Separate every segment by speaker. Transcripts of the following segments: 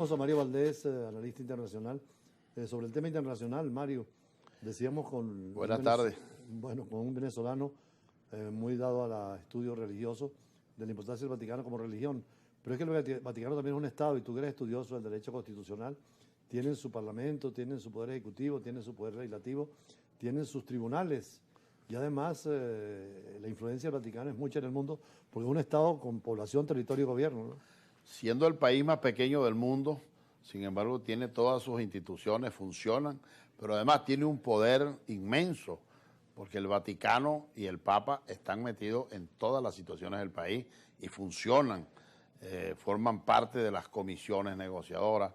Speaker 1: A Mario Valdés, analista internacional. Sobre el tema internacional, Mario, decíamos con...
Speaker 2: Buenas tardes.
Speaker 1: Bueno, con un venezolano muy dado al estudio religioso de la importancia del Vaticano como religión. Pero es que el Vaticano también es un Estado y tú que eres estudioso del derecho constitucional, tienen su parlamento, tienen su poder ejecutivo, tienen su poder legislativo, tienen sus tribunales. Y además la influencia del Vaticano es mucha en el mundo porque es un Estado con población, territorio y gobierno, ¿no?
Speaker 2: Siendo el país más pequeño del mundo, sin embargo, tiene todas sus instituciones, funcionan, pero además tiene un poder inmenso, porque el Vaticano y el Papa están metidos en todas las situaciones del país y funcionan, forman parte de las comisiones negociadoras,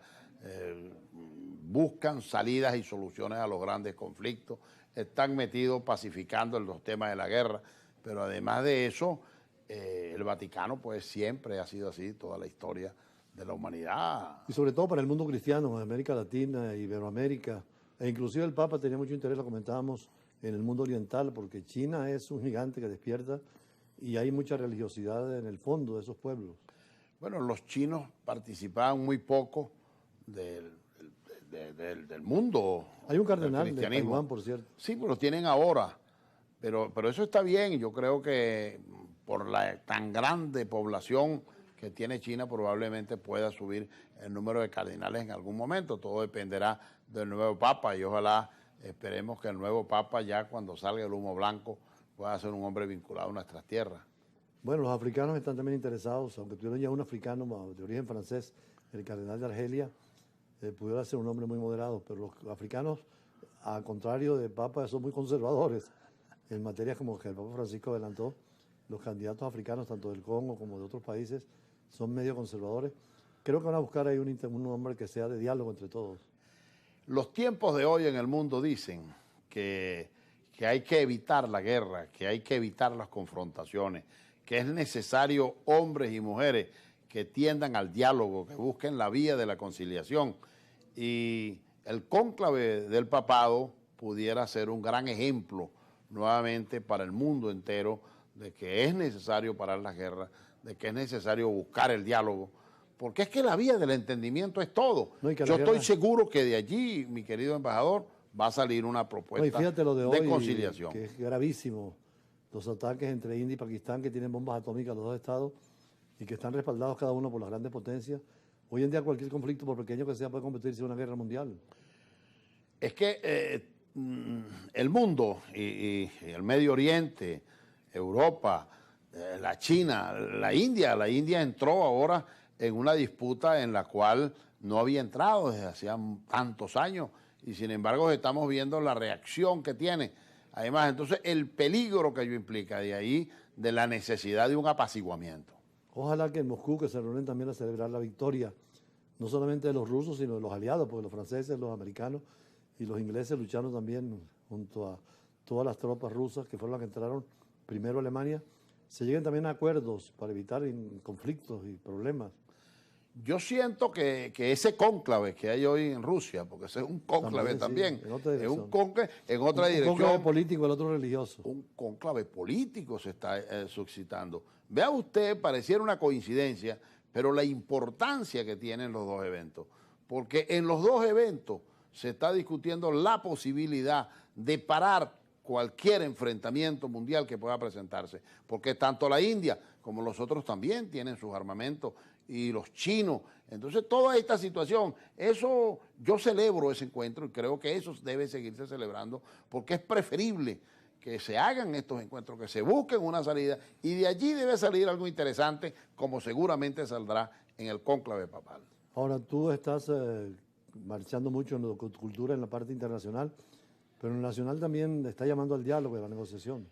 Speaker 2: buscan salidas y soluciones a los grandes conflictos, están metidos pacificando en los temas de la guerra, pero además de eso, el Vaticano pues siempre ha sido así, toda la historia de la humanidad.
Speaker 1: Y sobre todo para el mundo cristiano, en América Latina, Iberoamérica, e inclusive el Papa tenía mucho interés, lo comentábamos, en el mundo oriental, porque China es un gigante que despierta y hay mucha religiosidad en el fondo de esos pueblos.
Speaker 2: Bueno, los chinos participaban muy poco del mundo.
Speaker 1: Hay un cardenal de Taiwán, por cierto.
Speaker 2: Sí, pues lo tienen ahora, pero eso está bien. Yo creo que por la tan grande población que tiene China probablemente pueda subir el número de cardenales en algún momento. Todo dependerá del nuevo Papa y ojalá esperemos que el nuevo Papa ya cuando salga el humo blanco pueda ser un hombre vinculado a nuestras tierras.
Speaker 1: Bueno, los africanos están también interesados, aunque tuvieron ya un africano de origen francés, el cardenal de Argelia, pudiera ser un hombre muy moderado, pero los africanos, al contrario de Papa, son muy conservadores en materias como que el Papa Francisco adelantó. Los candidatos africanos, tanto del Congo como de otros países, son medio conservadores. Creo que van a buscar ahí un hombre que sea de diálogo entre todos.
Speaker 2: Los tiempos de hoy en el mundo dicen que hay que evitar la guerra, que hay que evitar las confrontaciones, que es necesario hombres y mujeres que tiendan al diálogo, que busquen la vía de la conciliación. Y el cónclave del papado pudiera ser un gran ejemplo nuevamente para el mundo entero de que es necesario parar las guerras, de que es necesario buscar el diálogo, porque es que la vía del entendimiento es todo. No, yo estoy seguro que de allí, mi querido embajador, va a salir una propuesta de conciliación.
Speaker 1: Que es gravísimo, los ataques entre India y Pakistán que tienen bombas atómicas los dos estados y que están respaldados cada uno por las grandes potencias. Hoy en día cualquier conflicto, por pequeño que sea, puede convertirse en una guerra mundial.
Speaker 2: Es que el mundo y el Medio Oriente, Europa, la China, la India entró ahora en una disputa en la cual no había entrado desde hacía tantos años y sin embargo estamos viendo la reacción que tiene. Además, entonces el peligro que ello implica de ahí, de la necesidad de un apaciguamiento.
Speaker 1: Ojalá que en Moscú, que se reúnen también a celebrar la victoria, no solamente de los rusos, sino de los aliados, porque los franceses, los americanos y los ingleses lucharon también junto a todas las tropas rusas que fueron las que entraron primero a Alemania, se lleguen también a acuerdos para evitar conflictos y problemas.
Speaker 2: Yo siento que ese cónclave que hay hoy en Rusia, porque ese es un cónclave también,
Speaker 1: sí, en otra dirección.
Speaker 2: Es un cónclave en otra dirección.
Speaker 1: Un cónclave político, el otro religioso.
Speaker 2: Un cónclave político se está suscitando. Vea usted, pareciera una coincidencia, pero la importancia que tienen los dos eventos, porque en los dos eventos se está discutiendo la posibilidad de parar cualquier enfrentamiento mundial que pueda presentarse, porque tanto la India como los otros también tienen sus armamentos y los chinos. Entonces toda esta situación, eso yo celebro ese encuentro y creo que eso debe seguirse celebrando porque es preferible que se hagan estos encuentros, que se busquen una salida y de allí debe salir algo interesante como seguramente saldrá en el cónclave papal.
Speaker 1: Ahora tú estás marchando mucho en la cultura en la parte internacional, pero en el nacional también está llamando al diálogo y a la negociación.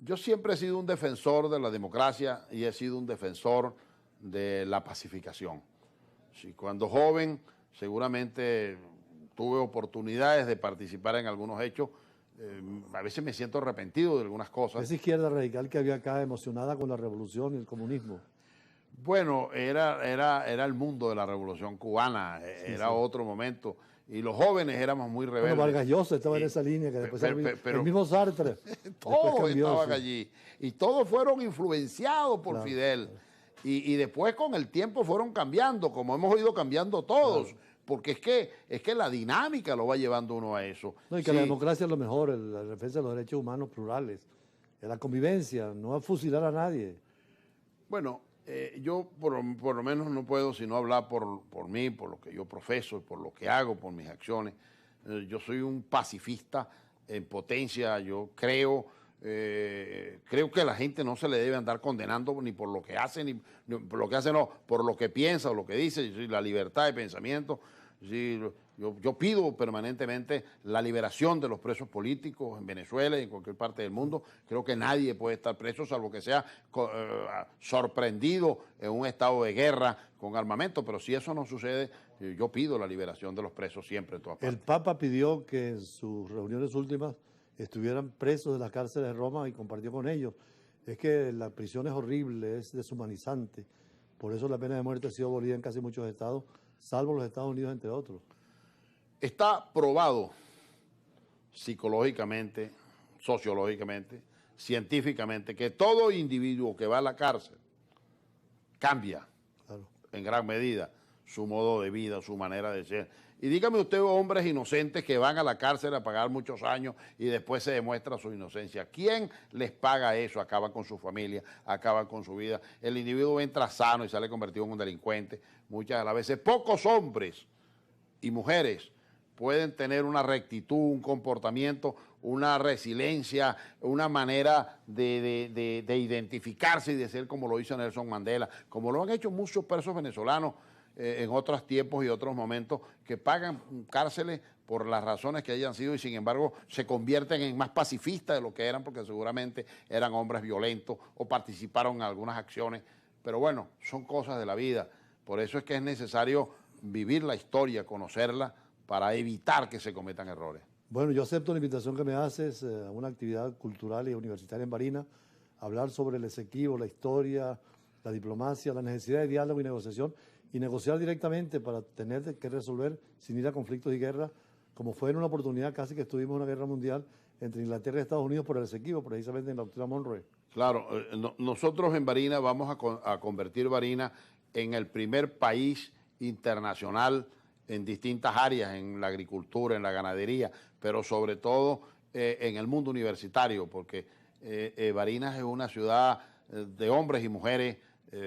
Speaker 2: Yo siempre he sido un defensor de la democracia y he sido un defensor de la pacificación. Sí, cuando joven seguramente tuve oportunidades de participar en algunos hechos, a veces me siento arrepentido de algunas cosas.
Speaker 1: Esa izquierda radical que había acá emocionada con la revolución y el comunismo.
Speaker 2: Bueno, era el mundo de la revolución cubana, era otro momento. Y los jóvenes éramos muy rebeldes.
Speaker 1: Bueno, Vargas Llosa estaba en esa línea, que después el mismo Sartre.
Speaker 2: Todos estaban allí. Y todos fueron influenciados por Fidel. Y después con el tiempo fueron cambiando, como hemos ido cambiando todos,
Speaker 1: Claro.
Speaker 2: porque es que la dinámica lo va llevando uno a eso.
Speaker 1: No, y que
Speaker 2: Sí.
Speaker 1: la democracia es lo mejor, la defensa de los derechos humanos plurales, la convivencia, no a fusilar a nadie.
Speaker 2: Bueno, yo por lo menos no puedo sino hablar por mí, por lo que yo profeso, por lo que hago, por mis acciones. Yo soy un pacifista en potencia, yo creo que a la gente no se le debe andar condenando ni por lo que hace, ni por lo que hace, no, por lo que piensa o lo que dice, sí, la libertad de pensamiento. Sí, yo pido permanentemente la liberación de los presos políticos en Venezuela y en cualquier parte del mundo. Creo que nadie puede estar preso salvo que sea sorprendido en un estado de guerra con armamento, pero si eso no sucede, yo pido la liberación de los presos siempre en todas partes.
Speaker 1: El Papa pidió que en sus reuniones últimas estuvieran presos de las cárceles de Roma y compartió con ellos. Es que la prisión es horrible, es deshumanizante. Por eso la pena de muerte ha sido abolida en casi muchos estados, salvo los Estados Unidos, entre otros.
Speaker 2: Está probado psicológicamente, sociológicamente, científicamente, que todo individuo que va a la cárcel cambia
Speaker 1: Claro.
Speaker 2: en gran medida su modo de vida, su manera de ser. Y dígame usted, hombres inocentes que van a la cárcel a pagar muchos años y después se demuestra su inocencia. ¿Quién les paga eso? Acaban con su familia, acaban con su vida. El individuo entra sano y sale convertido en un delincuente muchas de las veces. Pocos hombres y mujeres pueden tener una rectitud, un comportamiento, una resiliencia, una manera de identificarse y de ser como lo hizo Nelson Mandela, como lo han hecho muchos presos venezolanos en otros tiempos y otros momentos, que pagan cárceles por las razones que hayan sido y sin embargo se convierten en más pacifistas de lo que eran porque seguramente eran hombres violentos o participaron en algunas acciones. Pero bueno, son cosas de la vida. Por eso es que es necesario vivir la historia, conocerla, para evitar que se cometan errores.
Speaker 1: Bueno, yo acepto la invitación que me haces a una actividad cultural y universitaria en Barinas, hablar sobre el Esequibo, la historia, la diplomacia, la necesidad de diálogo y negociar directamente para tener que resolver sin ir a conflictos y guerras, como fue en una oportunidad casi que estuvimos en una guerra mundial entre Inglaterra y Estados Unidos por el Esequibo, precisamente en la doctrina Monroe.
Speaker 2: Claro, nosotros en Barinas vamos a convertir Barinas en el primer país internacional en distintas áreas, en la agricultura, en la ganadería, pero sobre todo en el mundo universitario, porque Barinas es una ciudad de hombres y mujeres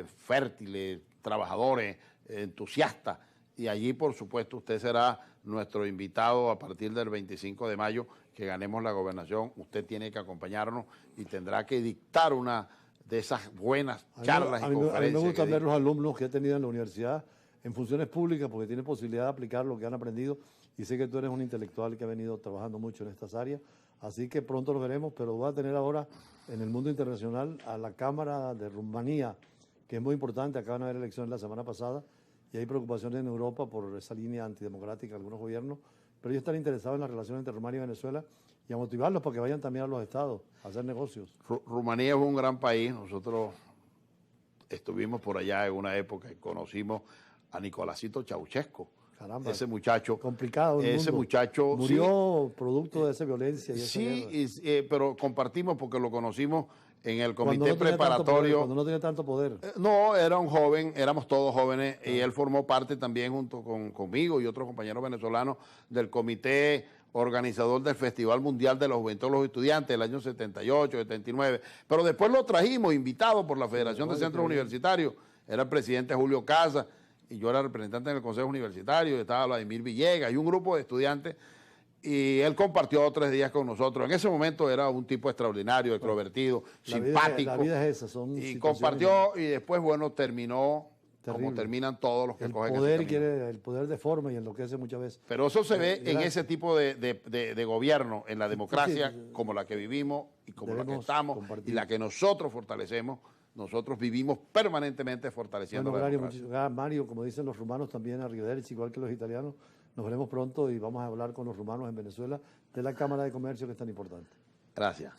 Speaker 2: fértiles, trabajadores, entusiastas, y allí, por supuesto, usted será nuestro invitado a partir del 25 de mayo, que ganemos la gobernación. Usted tiene que acompañarnos y tendrá que dictar una de esas buenas charlas y conferencias.
Speaker 1: A mí me gusta ver los alumnos que he tenido en la universidad en funciones públicas porque tienen posibilidad de aplicar lo que han aprendido y sé que tú eres un intelectual que ha venido trabajando mucho en estas áreas, así que pronto lo veremos, pero voy a tener ahora en el mundo internacional a la Cámara de Rumanía, que es muy importante. Acaban de haber elecciones la semana pasada y hay preocupaciones en Europa por esa línea antidemocrática de algunos gobiernos, pero ellos están interesados en las relaciones entre Rumanía y Venezuela y a motivarlos para que vayan también a los estados a hacer negocios.
Speaker 2: Rumanía es un gran país. Nosotros estuvimos por allá en una época y conocimos a Nicolásito Ceausescu.
Speaker 1: Caramba,
Speaker 2: ese muchacho.
Speaker 1: Complicado.
Speaker 2: Ese muchacho.
Speaker 1: Murió sí, producto de esa violencia. Y esa
Speaker 2: sí, pero compartimos porque lo conocimos en el comité preparatorio.
Speaker 1: Cuando no tenía tanto poder.
Speaker 2: No, era un joven, éramos todos jóvenes, y él formó parte también junto conmigo y otros compañeros venezolanos del comité organizador del Festival Mundial de la Juventud de los Estudiantes del año 78, 79, pero después lo trajimos invitado por la Federación de Centros Universitarios. Era el presidente Julio Casa y yo era representante en el Consejo Universitario, estaba Vladimir Villegas y un grupo de estudiantes, y él compartió 3 días con nosotros. En ese momento era un tipo extraordinario, extrovertido, simpático.
Speaker 1: La vida es esa,
Speaker 2: y compartió, y después, bueno, terminó terrible, como terminan todos los que cogen ese camino.
Speaker 1: El poder deforma y enloquece muchas veces.
Speaker 2: Pero eso se ve en ese tipo de gobierno, en la democracia como la que vivimos y como la que estamos y la que nosotros fortalecemos. Nosotros vivimos permanentemente fortaleciendo la democracia.
Speaker 1: Mario, como dicen los rumanos también, arrivederci, igual que los italianos. Nos veremos pronto y vamos a hablar con los rumanos en Venezuela de la Cámara de Comercio, que es tan importante.
Speaker 2: Gracias.